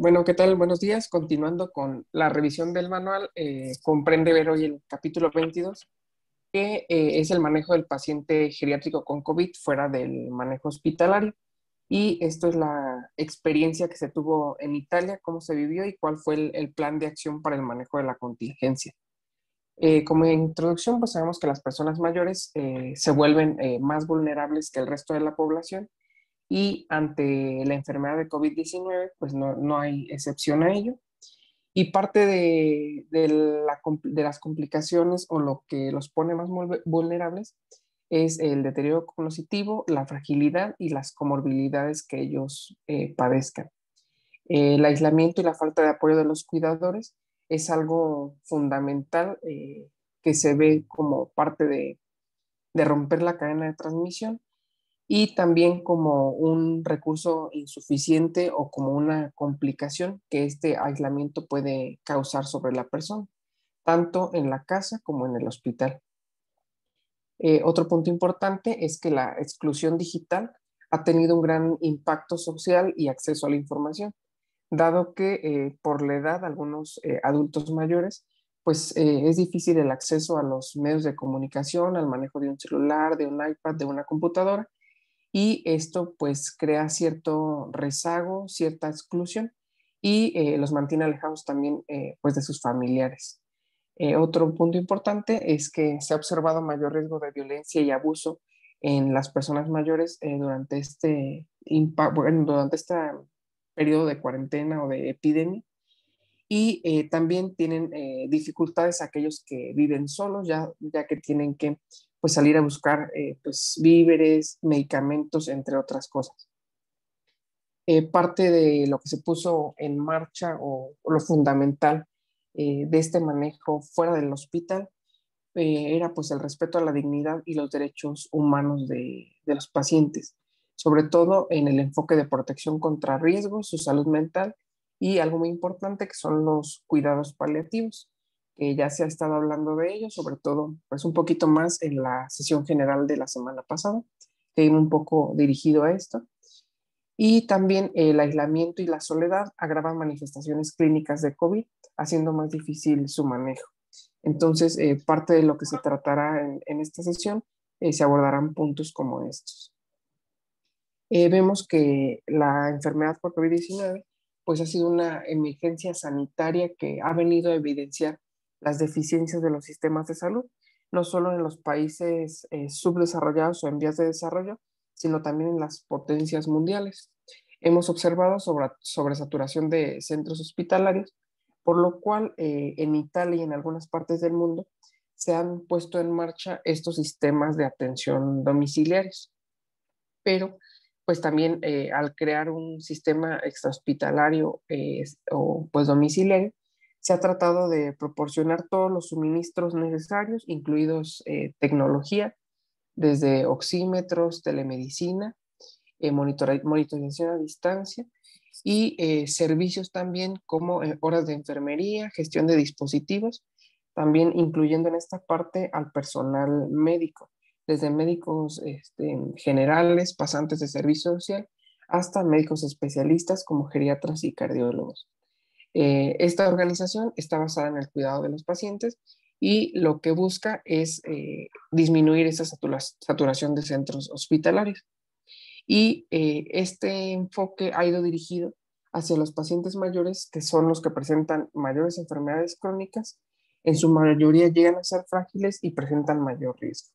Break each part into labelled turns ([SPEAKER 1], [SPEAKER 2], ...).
[SPEAKER 1] Bueno, ¿qué tal? Buenos días. Continuando con la revisión del manual, comprende ver hoy el capítulo 22, que es el manejo del paciente geriátrico con COVID fuera del manejo hospitalario. Y esto es la experiencia que se tuvo en Italia, cómo se vivió y cuál fue el plan de acción para el manejo de la contingencia. Como introducción, pues sabemos que las personas mayores se vuelven más vulnerables que el resto de la población y ante la enfermedad de COVID-19, pues no hay excepción a ello. Y parte de las complicaciones o lo que los pone más vulnerables es el deterioro cognitivo, la fragilidad y las comorbilidades que ellos padezcan. El aislamiento y la falta de apoyo de los cuidadores es algo fundamental que se ve como parte de romper la cadena de transmisión y también como un recurso insuficiente o como una complicación que este aislamiento puede causar sobre la persona, tanto en la casa como en el hospital. Otro punto importante es que la exclusión digital ha tenido un gran impacto social y acceso a la información, dado que por la edad algunos adultos mayores, pues es difícil el acceso a los medios de comunicación, al manejo de un celular, de un iPad, de una computadora, y esto pues crea cierto rezago, cierta exclusión y los mantiene alejados también pues de sus familiares. Otro punto importante es que se ha observado mayor riesgo de violencia y abuso en las personas mayores durante este periodo de cuarentena o de epidemia y también tienen dificultades aquellos que viven solos, ya que tienen que pues, salir a buscar pues, víveres, medicamentos, entre otras cosas. Parte de lo que se puso en marcha o lo fundamental de este manejo fuera del hospital era pues el respeto a la dignidad y los derechos humanos de los pacientes, sobre todo en el enfoque de protección contra riesgos, su salud mental y algo muy importante que son los cuidados paliativos, que ya se ha estado hablando de ellos, sobre todo pues un poquito más en la sesión general de la semana pasada, que iba un poco dirigido a esto. Y también el aislamiento y la soledad agravan manifestaciones clínicas de COVID, haciendo más difícil su manejo. Entonces, parte de lo que se tratará en esta sesión, se abordarán puntos como estos. Vemos que la enfermedad por COVID-19 pues ha sido una emergencia sanitaria que ha venido a evidenciar las deficiencias de los sistemas de salud, no solo en los países subdesarrollados o en vías de desarrollo, sino también en las potencias mundiales. Hemos observado sobresaturación de centros hospitalarios, por lo cual en Italia y en algunas partes del mundo se han puesto en marcha estos sistemas de atención domiciliarios. Pero pues también al crear un sistema extrahospitalario o pues domiciliario, se ha tratado de proporcionar todos los suministros necesarios, incluidos tecnología, desde oxímetros, telemedicina, monitorización a distancia y servicios también como horas de enfermería, gestión de dispositivos, también incluyendo en esta parte al personal médico, desde médicos generales, pasantes de servicio social, hasta médicos especialistas como geriatras y cardiólogos. Esta organización está basada en el cuidado de los pacientes y lo que busca es disminuir esa saturación de centros hospitalarios. Y este enfoque ha ido dirigido hacia los pacientes mayores, que son los que presentan mayores enfermedades crónicas. En su mayoría llegan a ser frágiles y presentan mayor riesgo.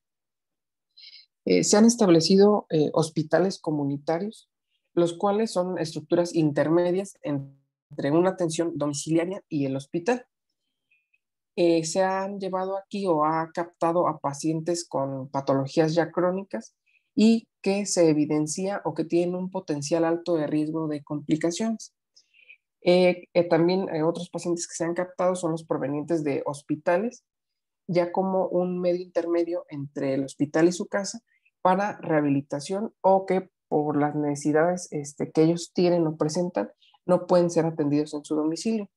[SPEAKER 1] Se han establecido hospitales comunitarios, los cuales son estructuras intermedias entre una atención domiciliaria y el hospital. Se han llevado aquí o ha captado a pacientes con patologías ya crónicas y que se evidencia o que tienen un potencial alto de riesgo de complicaciones. También otros pacientes que se han captado son los provenientes de hospitales, ya como un medio intermedio entre el hospital y su casa para rehabilitación o que por las necesidades que ellos tienen o presentan no pueden ser atendidos en su domicilio.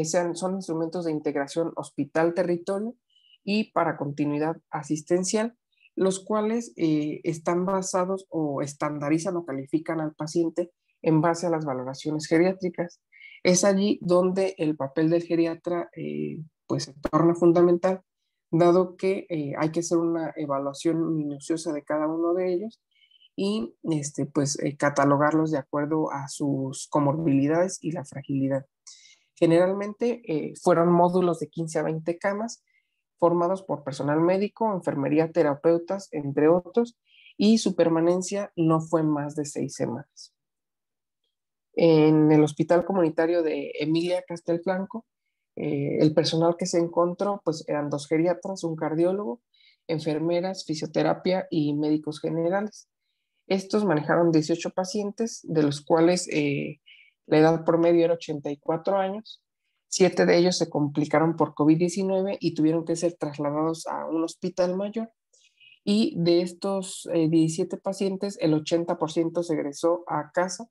[SPEAKER 1] Son instrumentos de integración hospital-territorio y para continuidad asistencial, los cuales están basados o estandarizan o califican al paciente en base a las valoraciones geriátricas. Es allí donde el papel del geriatra pues se torna fundamental, dado que hay que hacer una evaluación minuciosa de cada uno de ellos y pues, catalogarlos de acuerdo a sus comorbilidades y la fragilidad. Generalmente fueron módulos de 15 a 20 camas formados por personal médico, enfermería, terapeutas, entre otros, y su permanencia no fue más de 6 semanas. En el hospital comunitario de Emilia Castelfranco, el personal que se encontró pues eran 2 geriatras, un cardiólogo, enfermeras, fisioterapia y médicos generales. Estos manejaron 18 pacientes, de los cuales la edad promedio era 84 años. 7 de ellos se complicaron por COVID-19 y tuvieron que ser trasladados a un hospital mayor. Y de estos 17 pacientes, el 80% se egresó a casa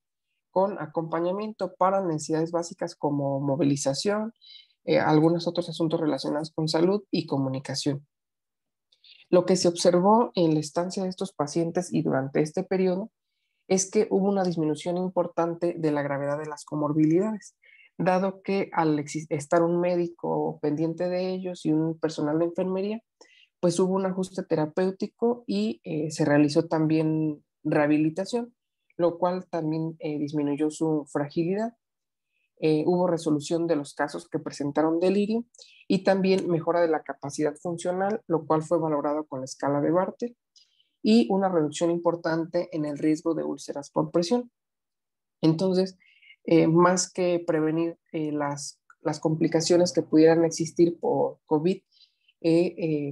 [SPEAKER 1] con acompañamiento para necesidades básicas como movilización, algunos otros asuntos relacionados con salud y comunicación. Lo que se observó en la estancia de estos pacientes y durante este periodo es que hubo una disminución importante de la gravedad de las comorbilidades, dado que al estar un médico pendiente de ellos y un personal de enfermería, pues hubo un ajuste terapéutico y se realizó también rehabilitación, lo cual también disminuyó su fragilidad. Hubo resolución de los casos que presentaron delirio y también mejora de la capacidad funcional, lo cual fue valorado con la escala de Barter, y una reducción importante en el riesgo de úlceras por presión. Entonces, más que prevenir las complicaciones que pudieran existir por COVID,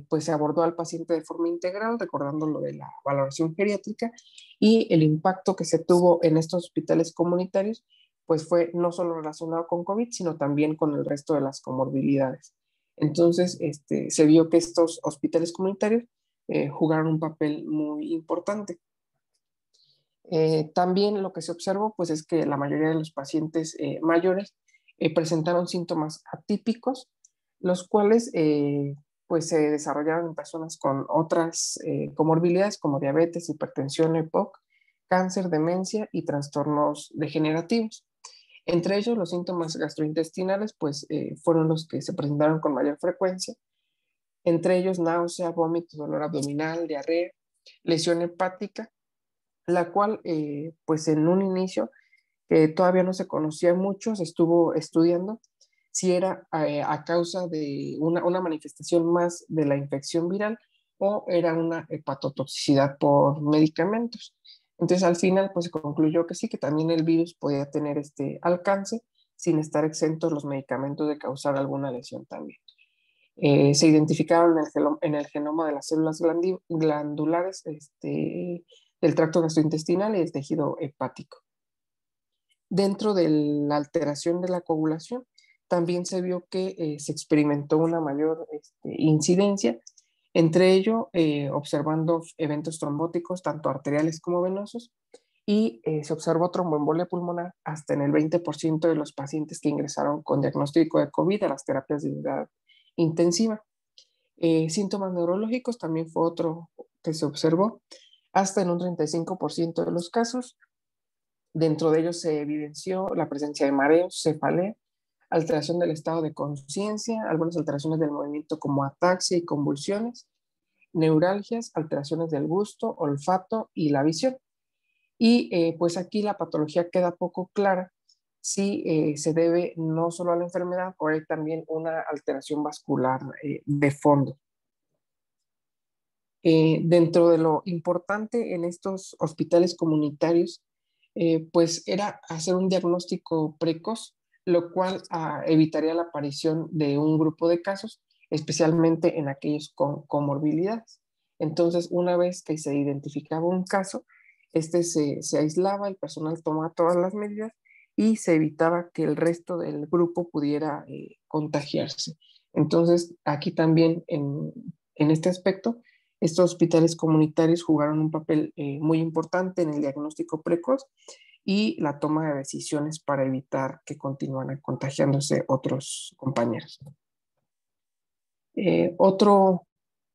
[SPEAKER 1] pues se abordó al paciente de forma integral, recordando lo de la valoración geriátrica y el impacto que se tuvo en estos hospitales comunitarios, pues fue no solo relacionado con COVID, sino también con el resto de las comorbilidades. Entonces, se vio que estos hospitales comunitarios jugaron un papel muy importante. También lo que se observó pues, es que la mayoría de los pacientes mayores presentaron síntomas atípicos, los cuales pues, se desarrollaron en personas con otras comorbilidades como diabetes, hipertensión, EPOC, cáncer, demencia y trastornos degenerativos. Entre ellos, los síntomas gastrointestinales pues, fueron los que se presentaron con mayor frecuencia, entre ellos náusea, vómito, dolor abdominal, diarrea, lesión hepática, la cual, pues en un inicio, que todavía no se conocía mucho, se estuvo estudiando si era a causa de una manifestación más de la infección viral o era una hepatotoxicidad por medicamentos. Entonces, al final, pues se concluyó que sí, que también el virus podía tener este alcance sin estar exentos los medicamentos de causar alguna lesión también. Se identificaron en el genoma de las células glandulares del tracto gastrointestinal y el tejido hepático. Dentro de la alteración de la coagulación, también se vio que se experimentó una mayor incidencia, entre ello observando eventos trombóticos, tanto arteriales como venosos, y se observó tromboembolia pulmonar hasta en el 20% de los pacientes que ingresaron con diagnóstico de COVID a las terapias de unidad intensiva. Síntomas neurológicos también fue otro que se observó, hasta en un 35% de los casos. Dentro de ellos se evidenció la presencia de mareos, cefalea, alteración del estado de conciencia, algunas alteraciones del movimiento como ataxia y convulsiones, neuralgias, alteraciones del gusto, olfato y la visión. Y pues aquí la patología queda poco clara si se debe no solo a la enfermedad o hay también una alteración vascular de fondo. Dentro de lo importante en estos hospitales comunitarios, pues era hacer un diagnóstico precoz, lo cual evitaría la aparición de un grupo de casos, especialmente en aquellos con comorbilidades. Entonces, una vez que se identificaba un caso, se aislaba, el personal tomaba todas las medidas y se evitaba que el resto del grupo pudiera contagiarse. Entonces, aquí también en este aspecto, estos hospitales comunitarios jugaron un papel muy importante en el diagnóstico precoz y la toma de decisiones para evitar que continuaran contagiándose otros compañeros. Otro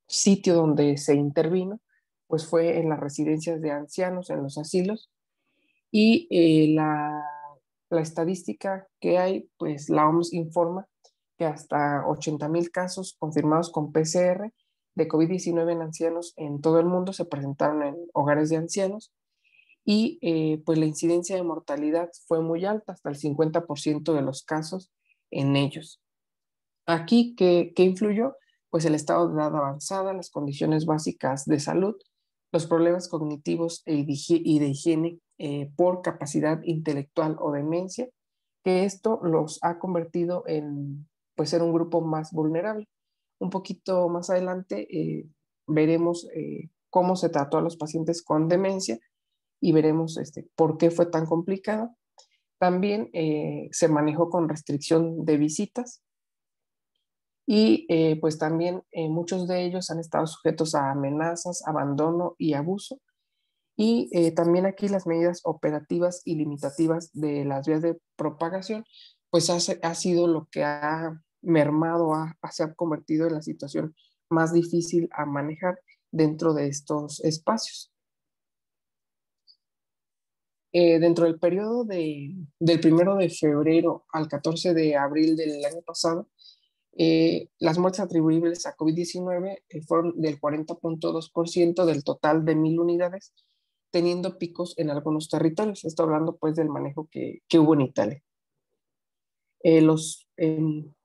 [SPEAKER 1] sitio donde se intervino pues fue en las residencias de ancianos, en los asilos, Y la estadística que hay, pues la OMS informa que hasta 80,000 casos confirmados con PCR de COVID-19 en ancianos en todo el mundo se presentaron en hogares de ancianos y pues la incidencia de mortalidad fue muy alta, hasta el 50% de los casos en ellos. Aquí, ¿qué influyó? Pues el estado de edad avanzada, las condiciones básicas de salud, los problemas cognitivos y de higiene por capacidad intelectual o demencia, que esto los ha convertido en, pues, ser un grupo más vulnerable. Un poquito más adelante veremos cómo se trató a los pacientes con demencia y veremos por qué fue tan complicado. También se manejó con restricción de visitas y pues también muchos de ellos han estado sujetos a amenazas, abandono y abuso. Y también aquí las medidas operativas y limitativas de las vías de propagación, pues ha sido lo que ha mermado, se ha convertido en la situación más difícil a manejar dentro de estos espacios. Dentro del periodo del 1 de febrero al 14 de abril del año pasado, las muertes atribuibles a COVID-19 fueron del 40,2% del total de 1,000 unidades, teniendo picos en algunos territorios. Estoy hablando pues del manejo que hubo en Italia. Los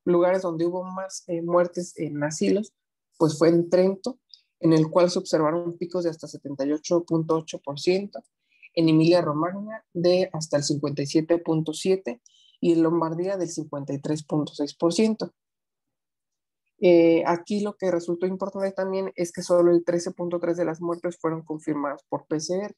[SPEAKER 1] lugares donde hubo más muertes en asilos, pues fue en Trento, en el cual se observaron picos de hasta 78,8%, en Emilia-Romagna de hasta el 57,7% y en Lombardía del 53,6%. Aquí lo que resultó importante también es que solo el 13,3% de las muertes fueron confirmadas por PCR.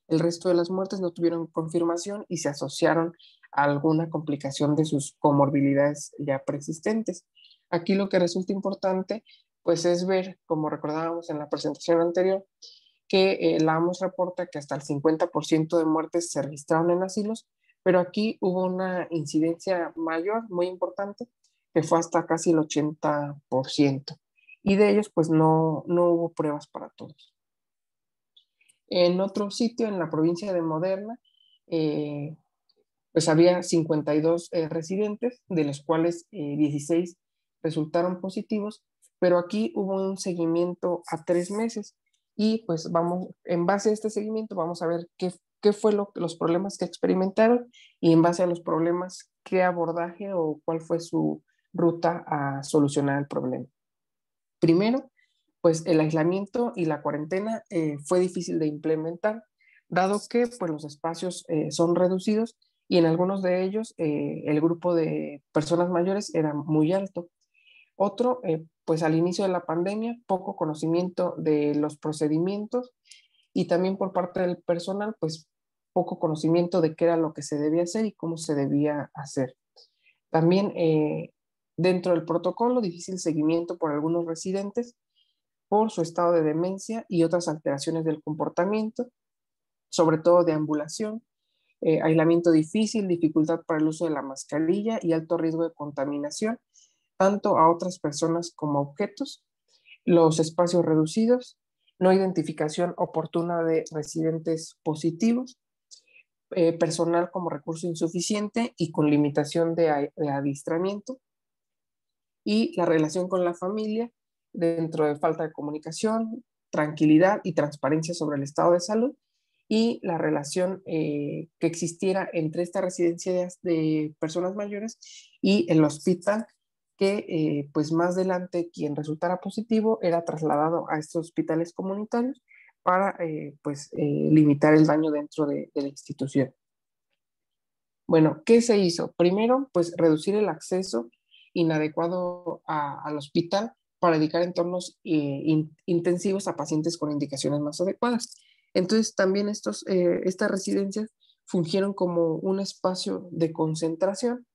[SPEAKER 1] El resto de las muertes no tuvieron confirmación y se asociaron a alguna complicación de sus comorbilidades ya preexistentes. Aquí lo que resulta importante, pues es ver, como recordábamos en la presentación anterior, que la OMS reporta que hasta el 50% de muertes se registraron en asilos, pero aquí hubo una incidencia mayor, muy importante, que fue hasta casi el 80%. Y de ellos, pues no hubo pruebas para todos. En otro sitio, en la provincia de Moderna, eh, pues había 52 residentes, de los cuales 16 resultaron positivos, pero aquí hubo un seguimiento a 3 meses y pues vamos, en base a este seguimiento, vamos a ver qué fue los problemas que experimentaron y en base a los problemas, qué abordaje o cuál fue su ruta a solucionar el problema. Primero, pues el aislamiento y la cuarentena fue difícil de implementar, dado que pues, los espacios son reducidos y en algunos de ellos el grupo de personas mayores era muy alto. Otro, pues al inicio de la pandemia, poco conocimiento de los procedimientos y también por parte del personal, pues poco conocimiento de qué era lo que se debía hacer y cómo se debía hacer. También dentro del protocolo, difícil seguimiento por algunos residentes por su estado de demencia y otras alteraciones del comportamiento, sobre todo de ambulación, aislamiento difícil, dificultad para el uso de la mascarilla y alto riesgo de contaminación, tanto a otras personas como a objetos, los espacios reducidos, no identificación oportuna de residentes positivos, personal como recurso insuficiente y con limitación de adiestramiento, y la relación con la familia dentro de falta de comunicación, tranquilidad y transparencia sobre el estado de salud y la relación que existiera entre esta residencia de personas mayores y el hospital, que pues más adelante quien resultara positivo era trasladado a estos hospitales comunitarios para pues limitar el daño dentro de la institución. Bueno, ¿qué se hizo? Primero, pues reducir el acceso inadecuado al hospital para dedicar entornos intensivos a pacientes con indicaciones más adecuadas. Entonces, también estas residencias fungieron como un espacio de concentración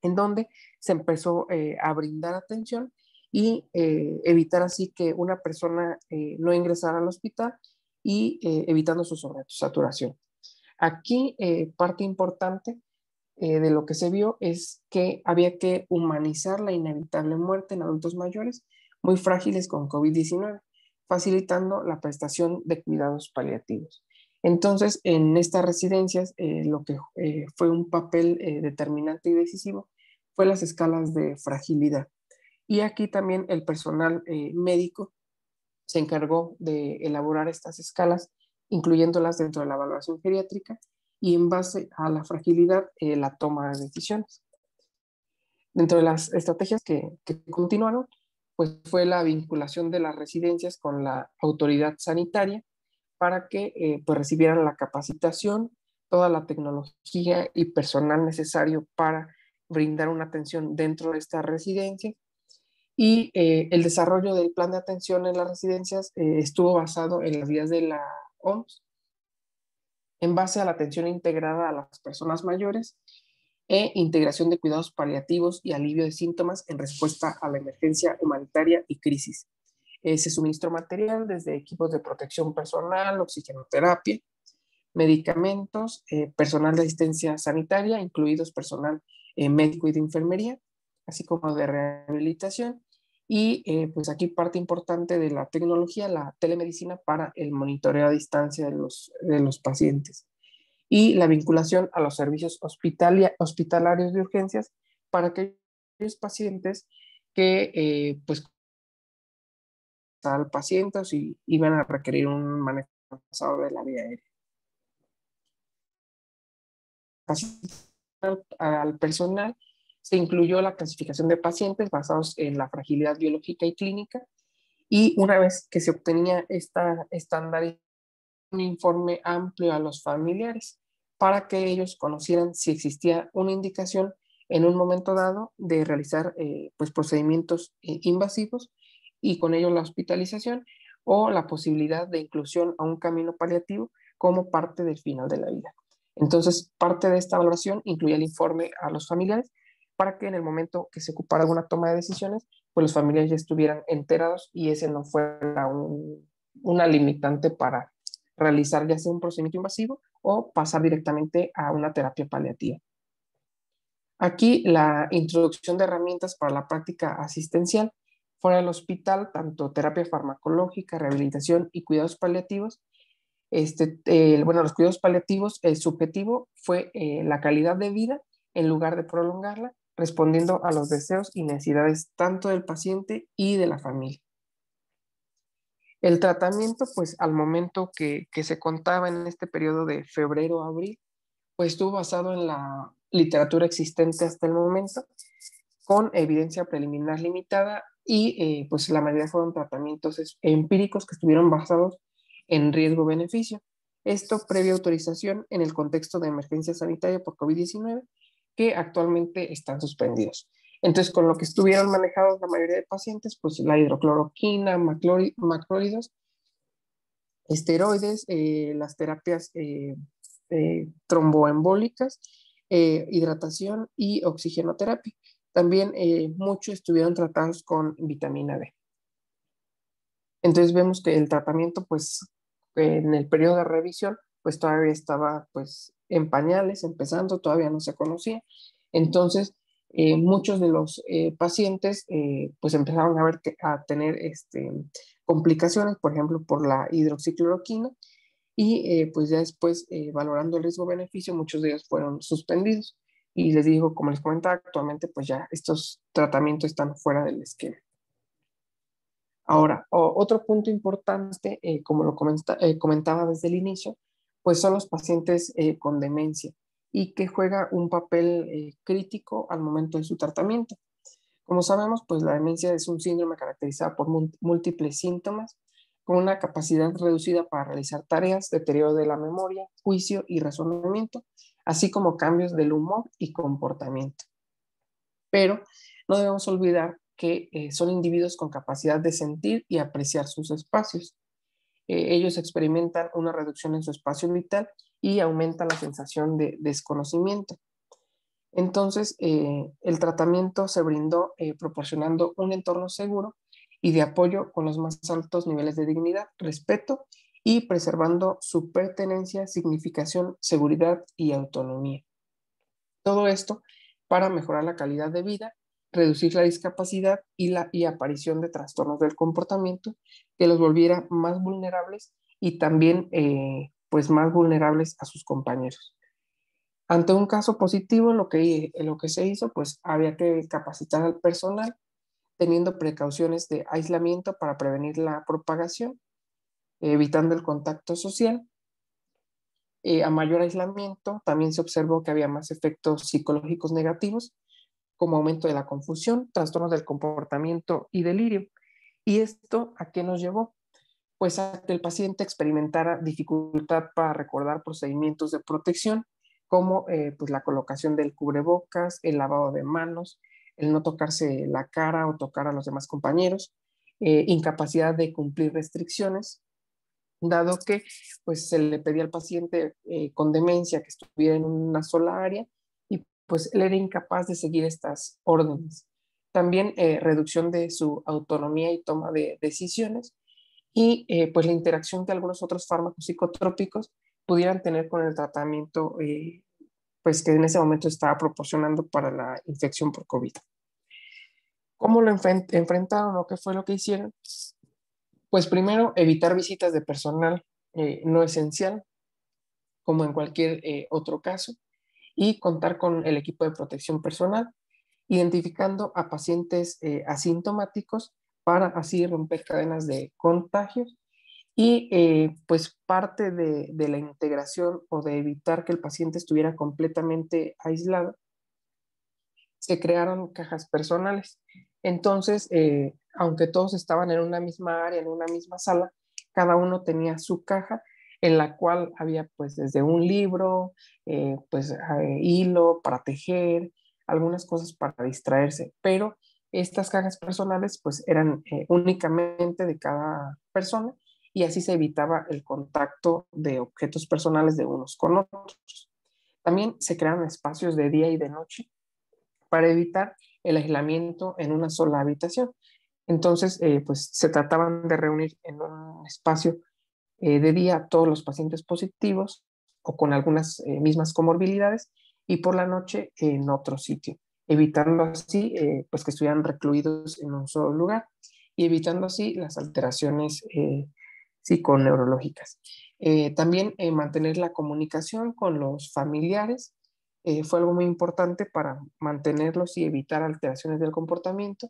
[SPEAKER 1] en donde se empezó a brindar atención y evitar así que una persona no ingresara al hospital y evitando su sobresaturación. Aquí parte importante de lo que se vio es que había que humanizar la inevitable muerte en adultos mayores muy frágiles con COVID-19, facilitando la prestación de cuidados paliativos. Entonces, en estas residencias, lo que fue un papel determinante y decisivo fue las escalas de fragilidad. Y aquí también el personal médico se encargó de elaborar estas escalas, incluyéndolas dentro de la evaluación geriátrica y en base a la fragilidad, la toma de decisiones. Dentro de las estrategias que continuaron, pues fue la vinculación de las residencias con la autoridad sanitaria para que pues recibieran la capacitación, toda la tecnología y personal necesario para brindar una atención dentro de esta residencia. Y el desarrollo del plan de atención en las residencias estuvo basado en las guías de la OMS en base a la atención integrada a las personas mayores e integración de cuidados paliativos y alivio de síntomas en respuesta a la emergencia humanitaria y crisis. Se suministró material desde equipos de protección personal, oxigenoterapia, medicamentos, personal de asistencia sanitaria, incluidos personal médico y de enfermería, así como de rehabilitación. Y pues aquí parte importante de la tecnología, la telemedicina para el monitoreo a distancia de los pacientes y la vinculación a los servicios hospitalarios de urgencias para aquellos pacientes que pues al paciente o si iban a requerir un manejo avanzado de la vía aérea. Al personal se incluyó la clasificación de pacientes basados en la fragilidad biológica y clínica y una vez que se obtenía esta estandarización, un informe amplio a los familiares para que ellos conocieran si existía una indicación en un momento dado de realizar pues procedimientos invasivos y con ello la hospitalización o la posibilidad de inclusión a un camino paliativo como parte del final de la vida. Entonces, parte de esta valoración incluye el informe a los familiares para que en el momento que se ocupara alguna toma de decisiones, pues los familiares ya estuvieran enterados y ese no fuera una limitante para realizar ya sea un procedimiento invasivo o pasar directamente a una terapia paliativa. Aquí la introducción de herramientas para la práctica asistencial fuera del hospital, tanto terapia farmacológica, rehabilitación y cuidados paliativos. Bueno, los cuidados paliativos, el subjetivo fue la calidad de vida en lugar de prolongarla, respondiendo a los deseos y necesidades tanto del paciente y de la familia. El tratamiento, pues al momento que se contaba en este periodo de febrero a abril, pues estuvo basado en la literatura existente hasta el momento, con evidencia preliminar limitada y pues la mayoría fueron tratamientos empíricos que estuvieron basados en riesgo-beneficio. Esto previa autorización en el contexto de emergencia sanitaria por COVID-19, que actualmente están suspendidos. Entonces, con lo que estuvieron manejados la mayoría de pacientes, pues la hidrocloroquina, macrólidos, esteroides, las terapias tromboembólicas, hidratación y oxigenoterapia. También muchos estuvieron tratados con vitamina D. Entonces vemos que el tratamiento, pues en el periodo de revisión, pues todavía estaba pues en pañales, empezando, todavía no se conocía. Entonces, muchos de los pacientes pues empezaron a tener complicaciones, por ejemplo, por la hidroxicloroquina, y pues ya después, valorando el riesgo-beneficio, muchos de ellos fueron suspendidos. Y les digo, como les comentaba, actualmente pues ya estos tratamientos están fuera del esquema. Ahora, otro punto importante, como lo comentaba desde el inicio, pues son los pacientes con demencia y que juega un papel crítico al momento de su tratamiento. Como sabemos, pues la demencia es un síndrome caracterizado por múltiples síntomas, con una capacidad reducida para realizar tareas, deterioro de la memoria, juicio y razonamiento, así como cambios del humor y comportamiento. Pero no debemos olvidar que son individuos con capacidad de sentir y apreciar sus espacios. Ellos experimentan una reducción en su espacio vital y aumenta la sensación de desconocimiento. Entonces, el tratamiento se brindó proporcionando un entorno seguro y de apoyo con los más altos niveles de dignidad, respeto y preservando su pertenencia, significación, seguridad y autonomía. Todo esto para mejorar la calidad de vida, reducir la discapacidad y la aparición de trastornos del comportamiento que los volviera más vulnerables y también pues más vulnerables a sus compañeros. Ante un caso positivo, lo que se hizo, pues había que capacitar al personal, teniendo precauciones de aislamiento para prevenir la propagación, evitando el contacto social. A mayor aislamiento, también se observó que había más efectos psicológicos negativos, como aumento de la confusión, trastornos del comportamiento y delirio. ¿Y esto a qué nos llevó? Pues a que el paciente experimentara dificultad para recordar procedimientos de protección, como pues la colocación del cubrebocas, el lavado de manos, el no tocarse la cara o tocar a los demás compañeros, incapacidad de cumplir restricciones, dado que pues se le pedía al paciente con demencia que estuviera en una sola área y pues él era incapaz de seguir estas órdenes. También reducción de su autonomía y toma de decisiones y pues la interacción que algunos otros fármacos psicotrópicos pudieran tener con el tratamiento pues que en ese momento estaba proporcionando para la infección por COVID. ¿Cómo lo enfrentaron o qué fue lo que hicieron? Pues primero, evitar visitas de personal no esencial, como en cualquier otro caso, y contar con el equipo de protección personal, identificando a pacientes asintomáticos para así romper cadenas de contagios y pues parte de la integración o de evitar que el paciente estuviera completamente aislado, se crearon cajas personales. Entonces, aunque todos estaban en una misma área, en una misma sala, cada uno tenía su caja en la cual había pues desde un libro, pues hilo para tejer, algunas cosas para distraerse, pero estas cajas personales pues eran únicamente de cada persona y así se evitaba el contacto de objetos personales de unos con otros. También se crearon espacios de día y de noche para evitar el aislamiento en una sola habitación. Entonces, pues se trataban de reunir en un espacio de día a todos los pacientes positivos o con algunas mismas comorbilidades y por la noche en otro sitio, evitando así pues que estuvieran recluidos en un solo lugar y evitando así las alteraciones psiconeurológicas. También mantener la comunicación con los familiares fue algo muy importante para mantenerlos y evitar alteraciones del comportamiento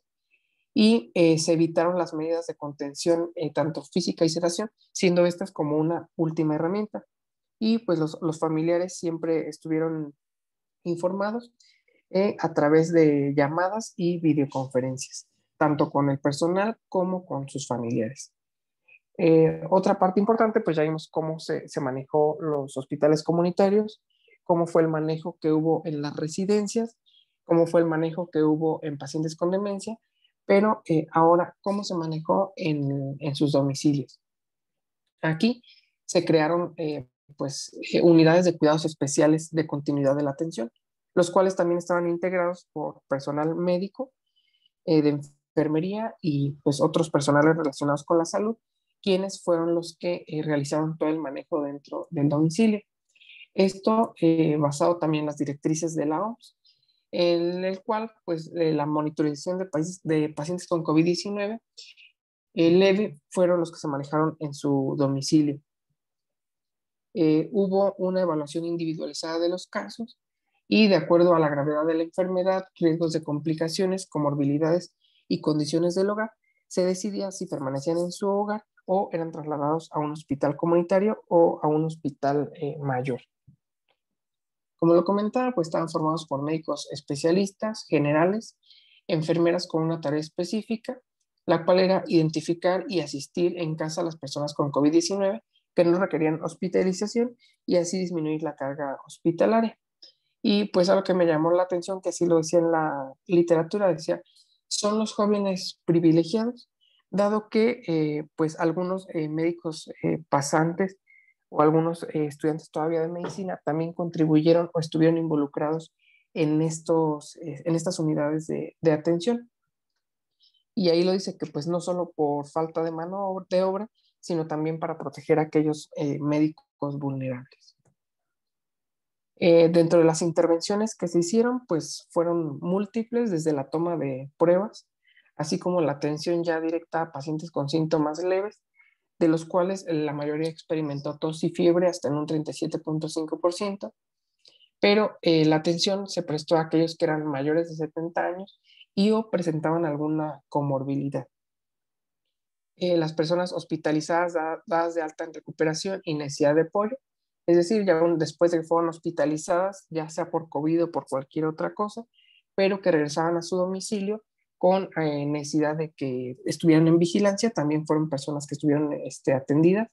[SPEAKER 1] y se evitaron las medidas de contención, tanto física y sedación, siendo estas como una última herramienta. Y pues los familiares siempre estuvieron informados a través de llamadas y videoconferencias, tanto con el personal como con sus familiares. Otra parte importante, pues ya vimos cómo se manejó los hospitales comunitarios, cómo fue el manejo que hubo en las residencias, cómo fue el manejo que hubo en pacientes con demencia, pero ahora, ¿cómo se manejó en sus domicilios? Aquí se crearon pues, unidades de cuidados especiales de continuidad de la atención, los cuales también estaban integrados por personal médico, de enfermería y pues otros personales relacionados con la salud, quienes fueron los que realizaron todo el manejo dentro del domicilio. Esto basado también en las directrices de la OMS, en el cual pues la monitorización de pacientes con COVID-19 leve fueron los que se manejaron en su domicilio. Hubo una evaluación individualizada de los casos y de acuerdo a la gravedad de la enfermedad, riesgos de complicaciones, comorbilidades y condiciones del hogar, se decidía si permanecían en su hogar o eran trasladados a un hospital comunitario o a un hospital mayor. Como lo comentaba, pues estaban formados por médicos especialistas, generales, enfermeras con una tarea específica, la cual era identificar y asistir en casa a las personas con COVID-19 que no requerían hospitalización y así disminuir la carga hospitalaria. Y pues algo que me llamó la atención, que así lo decía en la literatura, decía, son los jóvenes privilegiados, dado que pues algunos médicos pasantes o algunos estudiantes todavía de medicina también contribuyeron o estuvieron involucrados en estas unidades de atención. Y ahí lo dice que pues no solo por falta de mano de obra, sino también para proteger a aquellos médicos vulnerables. Dentro de las intervenciones que se hicieron, pues fueron múltiples, desde la toma de pruebas, así como la atención ya directa a pacientes con síntomas leves, de los cuales la mayoría experimentó tos y fiebre hasta en un 37.5%, pero la atención se prestó a aquellos que eran mayores de 70 años y o presentaban alguna comorbilidad. Las personas hospitalizadas dadas de alta en recuperación y necesidad de apoyo, es decir, ya después de que fueron hospitalizadas, ya sea por COVID o por cualquier otra cosa, pero que regresaban a su domicilio con necesidad de que estuvieran en vigilancia, también fueron personas que estuvieron atendidas,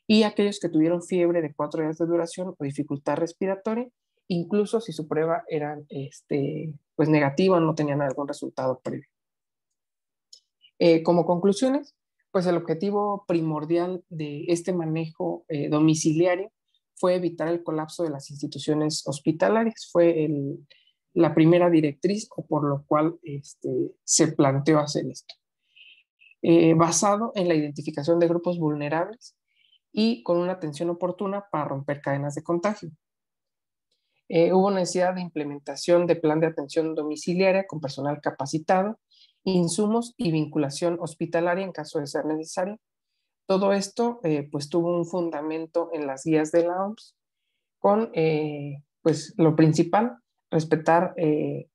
[SPEAKER 1] y aquellos que tuvieron fiebre de 4 días de duración o dificultad respiratoria, incluso si su prueba era pues negativa o no tenían algún resultado previo. Como conclusiones, pues el objetivo primordial de este manejo domiciliario fue evitar el colapso de las instituciones hospitalarias. Fue la primera directriz o por lo cual se planteó hacer esto. Basado en la identificación de grupos vulnerables y con una atención oportuna para romper cadenas de contagio. Hubo necesidad de implementación de plan de atención domiciliaria con personal capacitado, insumos y vinculación hospitalaria en caso de ser necesario. Todo esto pues tuvo un fundamento en las guías de la OMS con pues lo principal, respetar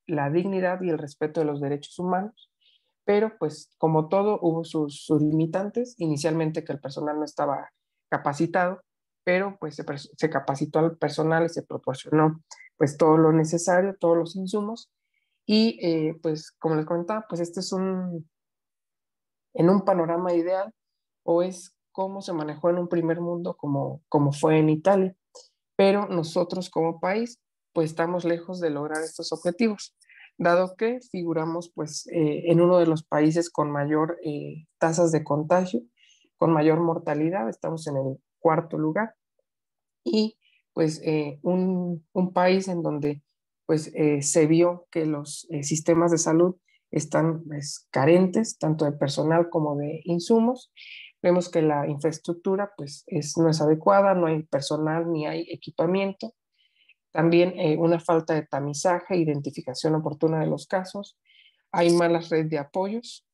[SPEAKER 1] la dignidad y el respeto de los derechos humanos, pero pues como todo hubo sus limitantes, inicialmente que el personal no estaba capacitado, pero pues se capacitó al personal y se proporcionó pues todo lo necesario, todos los insumos, y pues como les comentaba, pues este es en un panorama ideal, o es cómo se manejó en un primer mundo como fue en Italia, pero nosotros como país pues estamos lejos de lograr estos objetivos, dado que figuramos pues en uno de los países con mayor tasas de contagio, con mayor mortalidad, estamos en el cuarto lugar, y pues un país en donde pues se vio que los sistemas de salud están pues, carentes tanto de personal como de insumos. Vemos que la infraestructura pues no es adecuada, no hay personal ni hay equipamiento. También una falta de tamizaje, identificación oportuna de los casos. Hay malas redes de apoyos.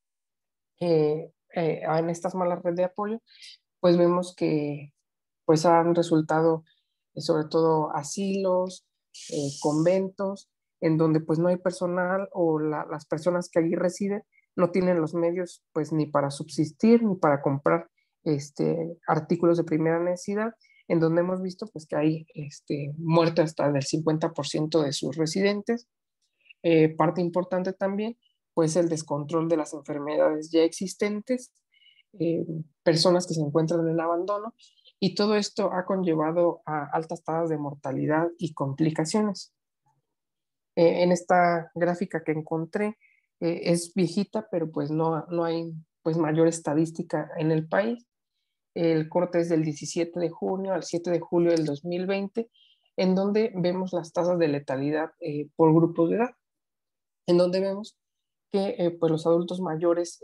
[SPEAKER 1] En estas malas redes de apoyo pues vemos que pues han resultado sobre todo asilos, conventos, en donde pues no hay personal o las personas que allí residen no tienen los medios pues ni para subsistir ni para comprar artículos de primera necesidad, en donde hemos visto pues que hay muerte hasta del 50% de sus residentes. Parte importante también pues el descontrol de las enfermedades ya existentes, personas que se encuentran en abandono, y todo esto ha conllevado a altas tasas de mortalidad y complicaciones. En esta gráfica que encontré, es viejita, pero pues no hay pues mayor estadística en el país. El corte es del 17 de junio al 7 de julio del 2020, en donde vemos las tasas de letalidad por grupos de edad, en donde vemos que pues los adultos mayores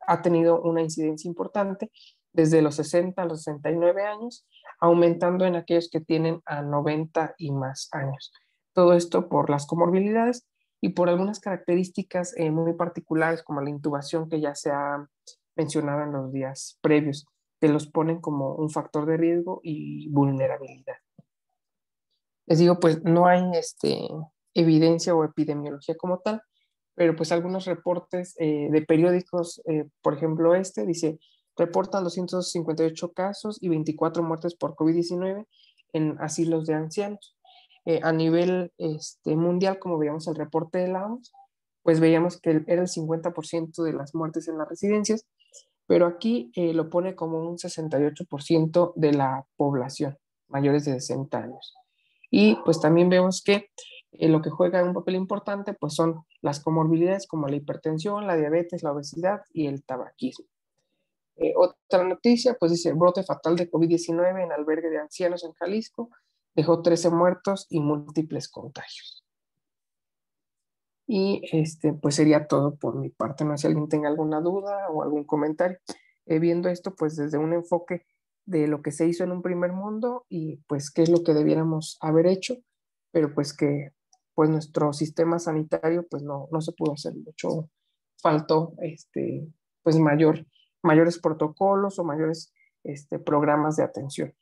[SPEAKER 1] ha tenido una incidencia importante desde los 60 a los 69 años, aumentando en aquellos que tienen a 90 y más años. Todo esto por las comorbilidades y por algunas características muy particulares como la intubación que ya se ha mencionado en los días previos, que los ponen como un factor de riesgo y vulnerabilidad. Les digo, pues no hay evidencia o epidemiología como tal, pero pues algunos reportes de periódicos, por ejemplo dice, reportan 258 casos y 24 muertes por COVID-19 en asilos de ancianos. A nivel mundial, como veíamos el reporte de la OMS, pues veíamos que era el 50% de las muertes en las residencias, pero aquí lo pone como un 68% de la población mayores de 60 años. Y pues también vemos que lo que juega un papel importante pues son las comorbilidades como la hipertensión, la diabetes, la obesidad y el tabaquismo. Otra noticia, pues dice, brote fatal de COVID-19 en albergue de ancianos en Jalisco, dejó 13 muertos y múltiples contagios. Y pues sería todo por mi parte, no sé si alguien tenga alguna duda o algún comentario. Viendo esto pues desde un enfoque de lo que se hizo en un primer mundo y pues qué es lo que debiéramos haber hecho, pero pues que pues nuestro sistema sanitario pues no se pudo hacer mucho, faltó pues mayores protocolos o mayores programas de atención.